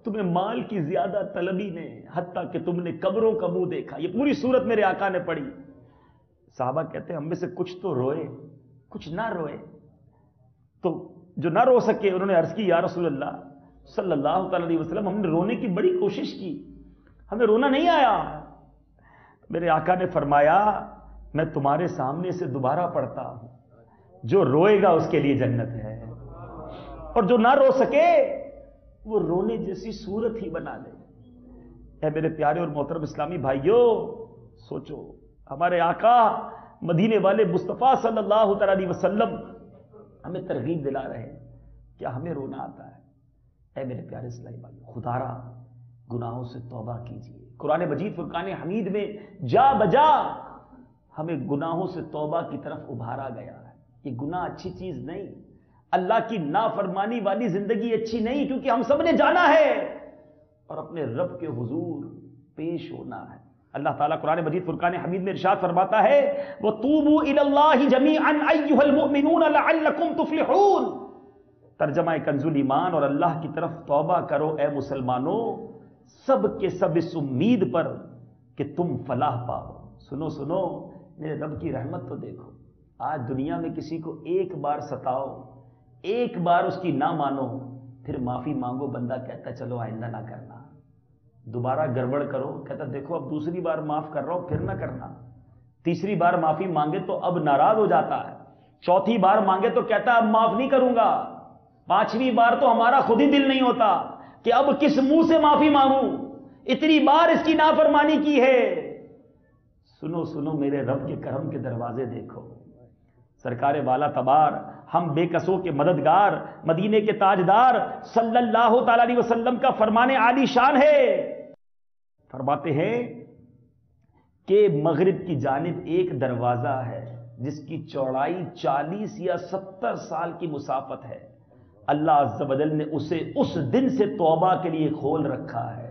تمہیں مال کی زیادہ طلبی نے، حتیٰ کہ تم نے قبروں کا منہ دیکھا۔ یہ پوری صورت میرے آقا نے پڑھی۔ صحابہ کہتے ہیں ہم میں سے کچھ تو روئے، کچھ نہ روئے۔ تو جو نہ رو سکے انہوں نے عرض کی یا رسول اللہ صلی اللہ تعالی علیہ وسلم، ہم نے رونے کی بڑی کوشش کی، ہمیں رونا نہیں آیا۔ میرے آقا نے فرمایا میں تمہارے سامنے سے دوبارہ پڑھتا ہوں، جو روئے گا اس کے لیے جنت ہے، اور جو نہ رو سکے وہ رونے جیسی صورت ہی بنا لے۔ اے میرے پیارے اور محترم اسلامی بھائیوں، سوچو ہمارے آقا مدینے والے مصطفیٰ صلی اللہ تعالی علیہ وسلم ہمیں ترغیب دلا رہے ہیں، کیا ہمیں رونا آتا ہے؟ اے میرے پیارے اسلامی بھائیوں، خدا را گناہوں سے توبہ کیجیے۔ قرآن مجید فرقان حمید میں جا بجا ہمیں گناہوں سے توبہ کی طرف ابھارا گیا ہے۔ یہ گناہ اچھی چیز نہیں، اللہ کی نافرمانی والی زندگی اچھی نہیں، کیونکہ ہم سب نے جانا ہے اور اپنے رب کے حضور پیش ہونا ہے۔ اللہ تعالیٰ قرآن مجید فرقان حمید میں ارشاد فرماتا ہے وَتُوبُوا إِلَى اللَّهِ جَمِيعًا أَيُّهَا الْمُؤْمِنُونَ لَعَلَّكُمْ تُفْلِحُونَ، ترجمہ کنز الایمان، اور اللہ کی طرف توبہ کرو اے مسلمانوں، سب کے سب اس امید پر کہ تم فلاح پاؤ۔ سنو سنو میرے رب کی رحمت تو دیکھو، آج دنیا میں کسی کو ایک بار ستاؤ، ایک بار اس کی نہ مانو، پھر معافی مانگو، بندہ کہتا چلو آئندہ نہ کرنا۔ دوبارہ گڑبڑ کرو، کہتا دیکھو اب دوسری بار معاف کر رہا ہوں پھر نہ کرنا۔ تیسری بار معافی مانگے تو اب ناراض ہو جاتا ہے، چوتھی بار مانگے تو کہتا اب معاف نہیں کروں گا، پانچویں بار تو ہمارا خود ہی دل نہیں ہوتا کہ اب کس منہ سے معافی مانگوں، اتنی بار اس کی نافرمانی کی ہے۔ سنو سنو میرے رب کے کرم کے دروازے دیکھو، سرکار والا تبار، ہم بے قصوں کے مددگار، مدینے کے تاجدار صلی اللہ تعالی علیہ وسلم کا فرمان عالی شان ہے۔ فرماتے ہیں کہ مغرب کی جانب ایک دروازہ ہے جس کی چوڑائی 40 یا 70 سال کی مسافت ہے، اللہ عز و جل نے اسے اس دن سے توبہ کے لیے کھول رکھا ہے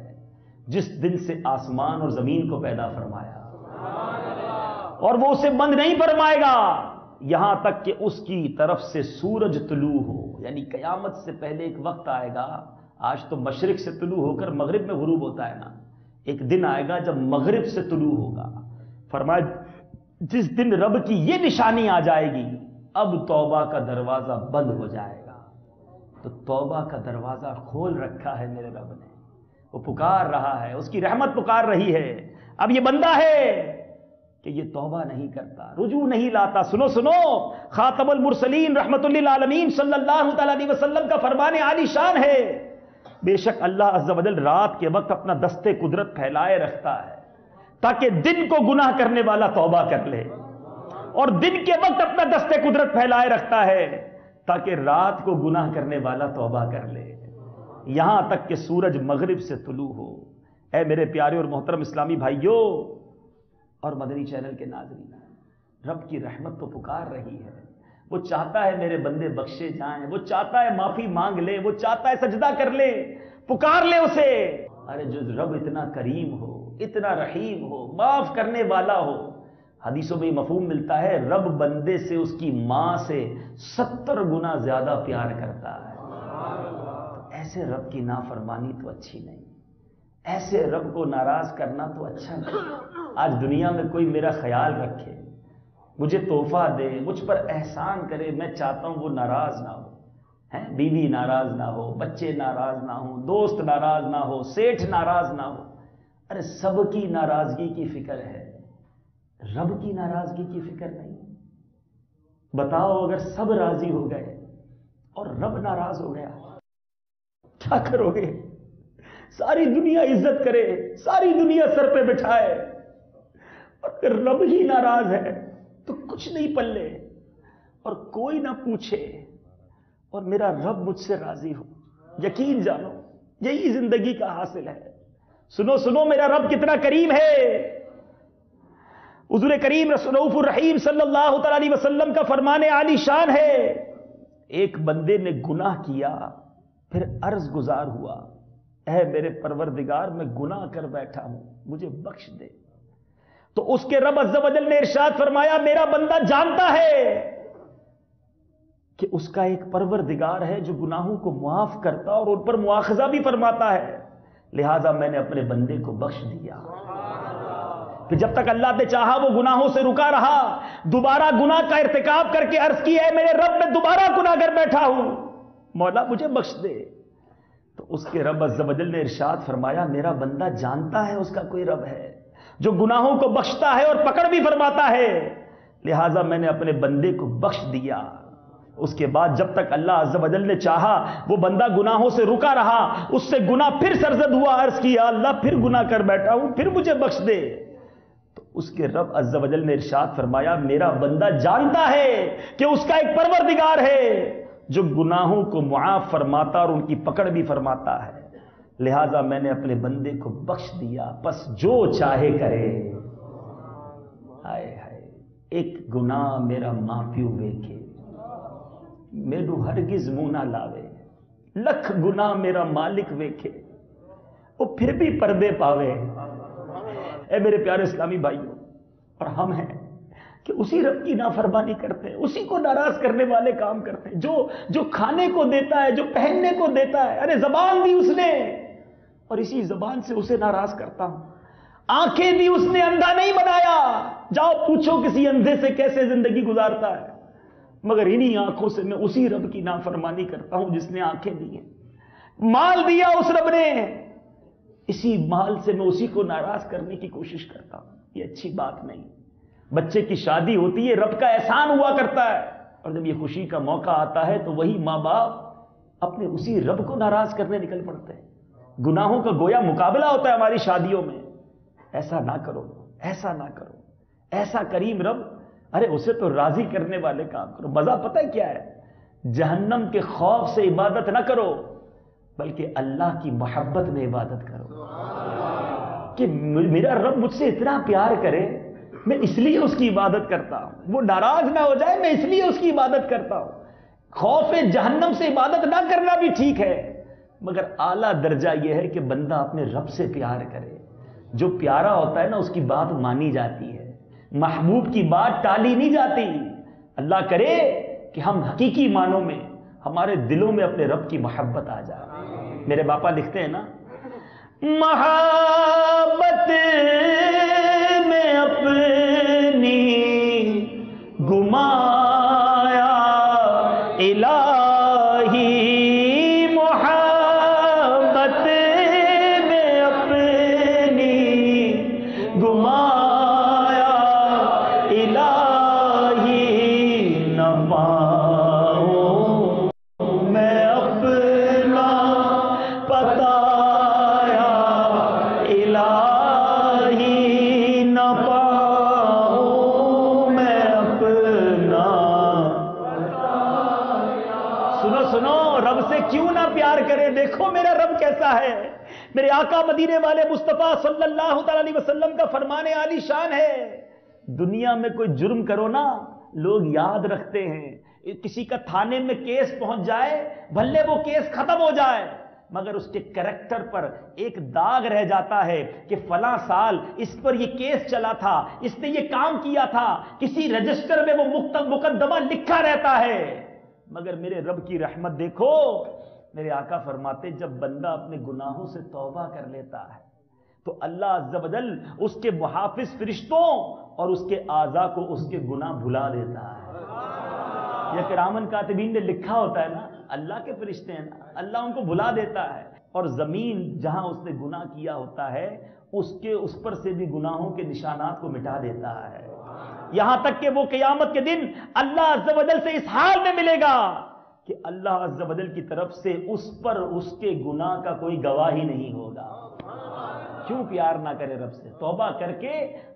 جس دن سے آسمان اور زمین کو پیدا فرمایا، اور وہ اسے بند نہیں فرمائے گا یہاں تک کہ اس کی طرف سے سورج طلوع ہو۔ یعنی قیامت سے پہلے ایک وقت آئے گا، آج تو مشرق سے طلوع ہو کر مغرب میں غروب ہوتا ہے نا، ایک دن آئے گا جب مغرب سے طلوع ہوگا۔ فرمایا جس دن رب کی یہ نشانی آ جائے گی اب توبہ کا دروازہ بند ہو جائے گا. تو توبہ کا دروازہ کھول رکھا ہے میرے رب نے. وہ پکار رہا ہے, اس کی رحمت پکار رہی ہے. اب یہ بندہ ہے کہ یہ توبہ نہیں کرتا, رجوع نہیں لاتا. سنو سنو, خاتم المرسلین رحمت للعالمین صلی اللہ تعالی علیہ وسلم کا فرمان عالی شان ہے, بے شک اللہ عز و جل رات کے وقت اپنا دستے قدرت پھیلائے رکھتا ہے تاکہ دن کو گناہ کرنے والا توبہ کر لے, اور دن کے وقت اپنا دستے قدرت پھیلائے رکھتا ہے تاکہ رات کو گناہ کرنے والا توبہ کر لے, یہاں تک کہ سورج مغرب سے طلوع ہو. اے میرے پیارے اور محترم اسلامی بھائیوں اور مدنی چینل کے ناظرین, رب کی رحمت تو پکار رہی ہے. وہ چاہتا ہے میرے بندے بخشے جائیں, وہ چاہتا ہے معافی مانگ لے, وہ چاہتا ہے سجدہ کر لے, پکار لے اسے. ارے جو رب اتنا کریم ہو, اتنا رحیم ہو, معاف کرنے والا ہو, حدیثوں میں مفہوم ملتا ہے رب بندے سے اس کی ماں سے 70 گنا زیادہ پیار کرتا ہے. تو ایسے رب کی نافرمانی تو اچھی نہیں, ایسے رب کو ناراض کرنا تو اچھا نہیں. آج دنیا میں کوئی میرا خیال رکھے, مجھے تحفہ دے, مجھ پر احسان کرے, میں چاہتا ہوں وہ ناراض نہ ہو. بیوی ناراض نہ ہو, بچے ناراض نہ ہو, دوست ناراض نہ ہو, سیٹھ ناراض نہ ہو. ارے سب کی ناراضگی کی فکر ہے, رب کی ناراضگی کی فکر نہیں. بتاؤ اگر سب راضی ہو گئے اور رب ناراض ہو گیا کیا کرو گے؟ ساری دنیا عزت کرے, ساری دنیا سر پہ بٹھائے, اور اگر رب ہی ناراض ہے تو کچھ نہیں پلے, اور کوئی نہ پوچھے اور میرا رب مجھ سے راضی ہو. یقین جانو یہی زندگی کا حاصل ہے. سنو سنو, میرا رب کتنا کریم ہے. حضور کریم رؤوف الرحیم صلی اللہ تعالی علیہ وسلم کا فرمان عالی شان ہے, ایک بندے نے گناہ کیا پھر عرض گزار ہوا, اے میرے پروردگار میں گناہ کر بیٹھا ہوں, مجھے بخش دے. تو اس کے رب عز و جل نے ارشاد فرمایا میرا بندہ جانتا ہے کہ اس کا ایک پروردگار ہے جو گناہوں کو معاف کرتا اور ان پر مواخذہ بھی فرماتا ہے, لہذا میں نے اپنے بندے کو بخش دیا. پھر جب تک اللہ نے چاہا وہ گناہوں سے رکا رہا, دوبارہ گناہ کا ارتکاب کر کے عرض کی ہے میرے رب میں دوبارہ گناہ کر بیٹھا ہوں, مولا مجھے بخش دے. تو اس کے رب عز و جل نے ارشاد فرمایا میرا بندہ جانتا ہے اس کا کوئی رب ہے جو گناہوں کو بخشتا ہے اور پکڑ بھی فرماتا ہے, لہٰذا میں نے اپنے بندے کو بخش دیا. اس کے بعد جب تک اللہ عز و جل نے چاہا وہ بندہ گناہوں سے رکا رہا, اس سے گناہ پھر سرزد ہوا, عرض کیا اللہ پھر گناہ کر بیٹھا ہوں, پھر مجھے بخش دے. تو اس کے رب عز و جل نے ارشاد فرمایا میرا بندہ جانتا ہے کہ اس کا ایک پروردگار ہے جو گناہوں کو معاف فرماتا اور ان کی پکڑ بھی فرماتا ہے, لہٰذا میں نے اپنے بندے کو بخش دیا, پس جو چاہے کرے. ہائے ہائے, ایک گناہ میرا معافیو ویکھے میرو ہرگز منہ نہ لاوے, لکھ گناہ میرا مالک ویکھے وہ پھر بھی پردے پاوے. اے میرے پیارے اسلامی بھائیوں, اور ہم ہیں کہ اسی رب کی نافرمانی کرتے ہیں, اسی کو ناراض کرنے والے کام کرتے ہیں, جو کھانے کو دیتا ہے, جو پہننے کو دیتا ہے. ارے زبان دی اس نے اور اسی زبان سے اسے ناراض کرتا ہوں. آنکھیں دی اس نے, اندھا نہیں بنایا. جاؤ پوچھو کسی اندھے سے کیسے زندگی گزارتا ہے, مگر انہی آنکھوں سے میں اسی رب کی نافرمانی کرتا ہوں جس نے آنکھیں دی ہیں. مال دیا اس رب نے, اسی مال سے میں اسی کو ناراض کرنے کی کوشش کرتا ہوں. یہ اچھی بات نہیں. بچے کی شادی ہوتی ہے, رب کا احسان ہوا کرتا ہے, اور جب یہ خوشی کا موقع آتا ہے تو وہی ماں باپ اپنے اسی رب کو ناراض کرنے نکل پڑتے ہیں. گناہوں کا گویا مقابلہ ہوتا ہے ہماری شادیوں میں. ایسا نہ کرو, ایسا نہ کرو, ایسا کریم رب, ارے اسے تو راضی کرنے والے کام کرو. مزہ پتہ ہے کیا ہے؟ جہنم کے خوف سے عبادت نہ کرو بلکہ اللہ کی محبت میں عبادت کرو, کہ میرا رب مجھ سے اتنا پیار کرے میں اس لیے اس کی عبادت کرتا ہوں, وہ ناراض نہ ہو جائے میں اس لیے اس کی عبادت کرتا ہوں. خوف جہنم سے عبادت نہ کرنا بھی ٹھیک ہے, مگر اعلیٰ درجہ یہ ہے کہ بندہ اپنے رب سے پیار کرے. جو پیارا ہوتا ہے نا اس کی بات مانی جاتی ہے, محبوب کی بات ٹالی نہیں جاتی. اللہ کرے کہ ہم حقیقی معنوں میں ہمارے دلوں میں اپنے رب کی محبت آ جائے. میرے باپا لکھتے ہیں نا, محبت میں اپنی گمایا دیتا ہے. میرے آقا مدینے والے مصطفیٰ صلی اللہ تعالی علیہ وسلم کا فرمان عالی شان ہے, دنیا میں کوئی جرم کرو نا لوگ یاد رکھتے ہیں, کسی کا تھانے میں کیس پہنچ جائے بھلے وہ کیس ختم ہو جائے مگر اس کے کریکٹر پر ایک داغ رہ جاتا ہے کہ فلاں سال اس پر یہ کیس چلا تھا, اس نے یہ کام کیا تھا, کسی رجسٹر میں وہ مقدمہ لکھا رہتا ہے. مگر میرے رب کی رحمت دیکھو, میرے آقا فرماتے جب بندہ اپنے گناہوں سے توبہ کر لیتا ہے تو اللہ عز و جل اس کے محافظ فرشتوں اور اس کے اعضاء کو اس کے گناہ بھلا دیتا ہے. یہ کرامن کاتبین نے لکھا ہوتا ہے نا, اللہ کے فرشتے ہیں نا, اللہ ان کو بھلا دیتا ہے. اور زمین جہاں اس نے گناہ کیا ہوتا ہے اس پر سے بھی گناہوں کے نشانات کو مٹا دیتا ہے, یہاں تک کہ وہ قیامت کے دن اللہ عز و جل سے اس حال میں ملے گا کہ اللہ عز و جل کی طرف سے اس پر اس کے گناہ کا کوئی گواہ ہی نہیں ہوگا. کیوں پیار نہ کرے رب سے؟ توبہ کر کے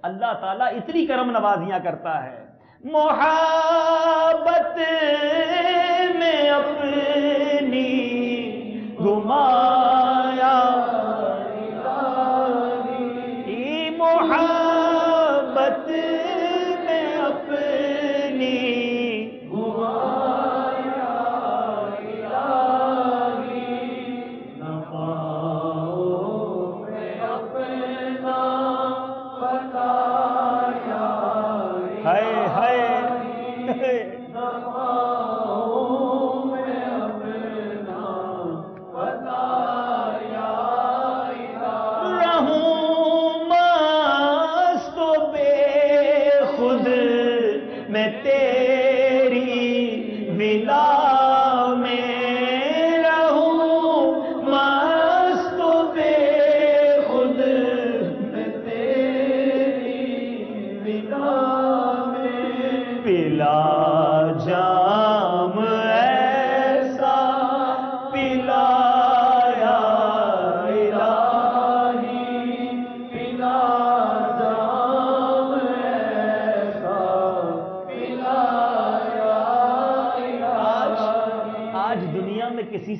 اللہ تعالیٰ اتنی کرم نوازیاں کرتا ہے. محبت میں اپنی گمایا محبت میں اپنی گمایا نفاؤں میں اپنا بتایا ہائے ہائے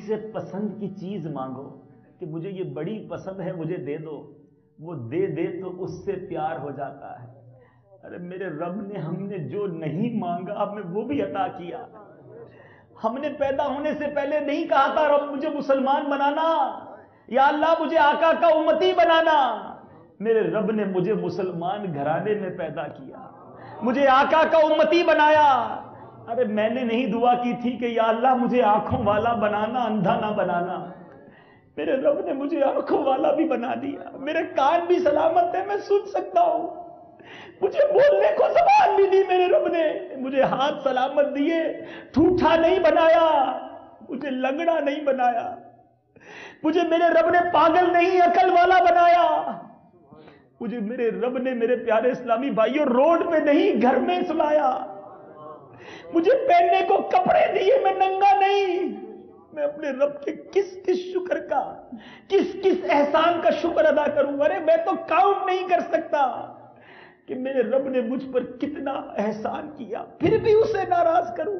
سے پسند کی چیز مانگو کہ مجھے یہ بڑی پسند ہے مجھے دے دو, وہ دے دے تو اس سے پیار ہو جاتا ہے. ارے میرے رب نے ہم نے جو نہیں مانگا ہمیں وہ بھی عطا کیا. ہم نے پیدا ہونے سے پہلے نہیں کہا تھا رب مجھے مسلمان بنانا, یا اللہ مجھے آقا کا امتی بنانا. میرے رب نے مجھے مسلمان گھرانے میں پیدا کیا, مجھے آقا کا امتی بنایا. ارے میں نے نہیں دعا کی تھی کہ یا اللہ مجھے آنکھوں والا بنانا, اندھا نہ بنانا. میرے رب نے مجھے آنکھوں والا بھی بنا دیا, میرے کان بھی سلامت ہے, میں سن سکتا ہوں, مجھے بولنے کو زبان بھی دی میرے رب نے, مجھے ہاتھ سلامت دیے, ٹھوٹا نہیں بنایا, مجھے لنگڑا نہیں بنایا, مجھے میرے رب نے پاگل نہیں عقل والا بنایا. مجھے میرے رب نے میرے پیارے اسلامی بھائیوں روڈ پہ نہیں گھر میں سلایا. مجھے پہننے کو کپڑے دیے, میں ننگا نہیں. میں اپنے رب کے کس کس شکر کا, کس کس احسان کا شکر ادا کروں. ارے میں تو کاؤنٹ نہیں کر سکتا کہ میرے رب نے مجھ پر کتنا احسان کیا, پھر بھی اسے ناراض کروں,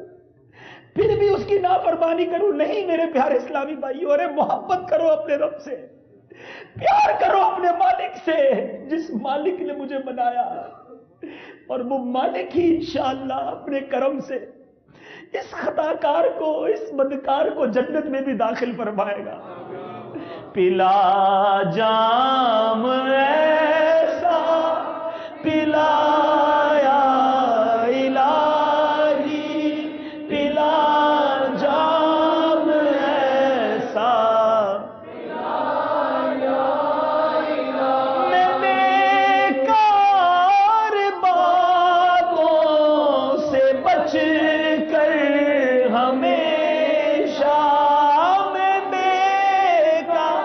پھر بھی اس کی نافرمانی کروں. نہیں میرے پیارے اسلامی بھائیوں, ارے محبت کرو اپنے رب سے, پیار کرو اپنے مالک سے, جس مالک نے مجھے بنایا, اور وہ مالک ہی انشاءاللہ اپنے کرم سے اس خطاکار کو, اس بدکار کو جنت میں بھی داخل فرمائے گا. پلا جام ایسا پلایا الہی, پلا جام ایسا پلایا الہی, میں بیکار باتوں سے بچ کر ہمیشہ, میں بیکار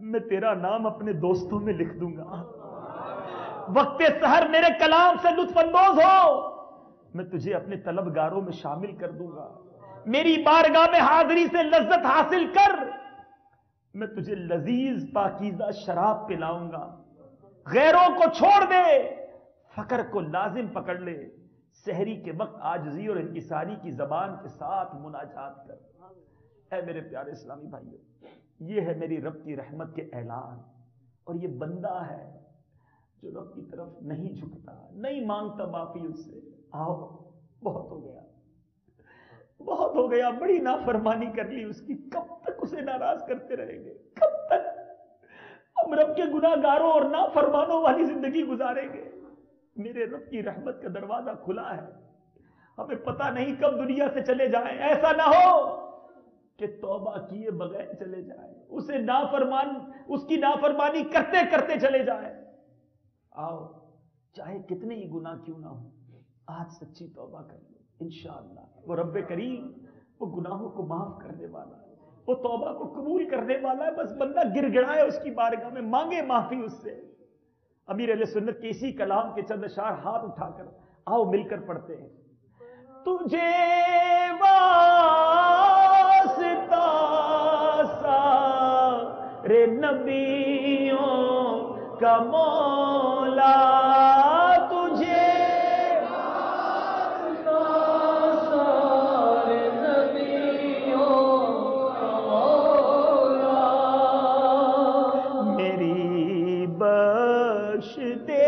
میں تیرا نام اپنے دوستوں میں لکھ دوں گا. وقت سحر میرے کلام سے لطف اندوز ہو، میں تجھے اپنے طلبگاروں میں شامل کر دوں گا. میری بارگاہ میں حاضری سے لذت حاصل کر، میں تجھے لذیذ پاکیزہ شراب پلاؤں گا. غیروں کو چھوڑ دے، فقر کو لازم پکڑ لے. سحری کے وقت عاجزی اور انکساری کی زبان کے ساتھ مناجات کر. اے میرے پیارے اسلامی بھائیوں، یہ ہے میری رب کی رحمت کے اعلان. اور یہ بندہ ہے جو رب کی طرف نہیں جھکتا، نہیں مانگتا معافی اس سے. آؤ، بہت ہو گیا، بہت ہو گیا. بڑی نافرمانی کر لی اس کی. کب تک اسے ناراض کرتے رہیں گے؟ کب تک ہم رب کے گناہ گاروں اور نافرمانوں والی زندگی گزاریں گے؟ میرے رب کی رحمت کا دروازہ کھلا ہے. ہمیں پتہ نہیں کب دنیا سے چلے جائیں. ایسا نہ ہو کہ توبہ کیے بغیر چلے جائیں، اس کی نافرمانی کرتے کرتے چلے جائیں. آؤ، چاہے کتنے ہی گناہ کیوں نہ ہو، آج سچی توبہ کر لو. انشاءاللہ وہ رب کریم وہ گناہوں کو معاف کرنے والا ہے، وہ توبہ کو قبول کرنے والا ہے. بس بندہ گر گڑائے اس کی بارگاہ میں، مانگے معافی اس سے. امیر اہل سنت کے اسی کلام کے چند اشعار ہاتھ اٹھا کر آؤ مل کر پڑھتے ہیں. تجھے واسطہ سارے نبیوں کا مولا، تجھے واسطہ سارے نبیوں کا مولا. میری بخش دے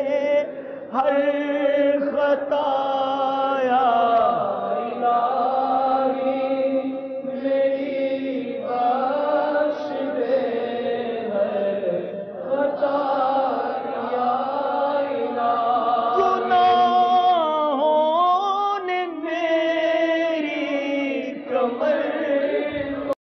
ہر خطا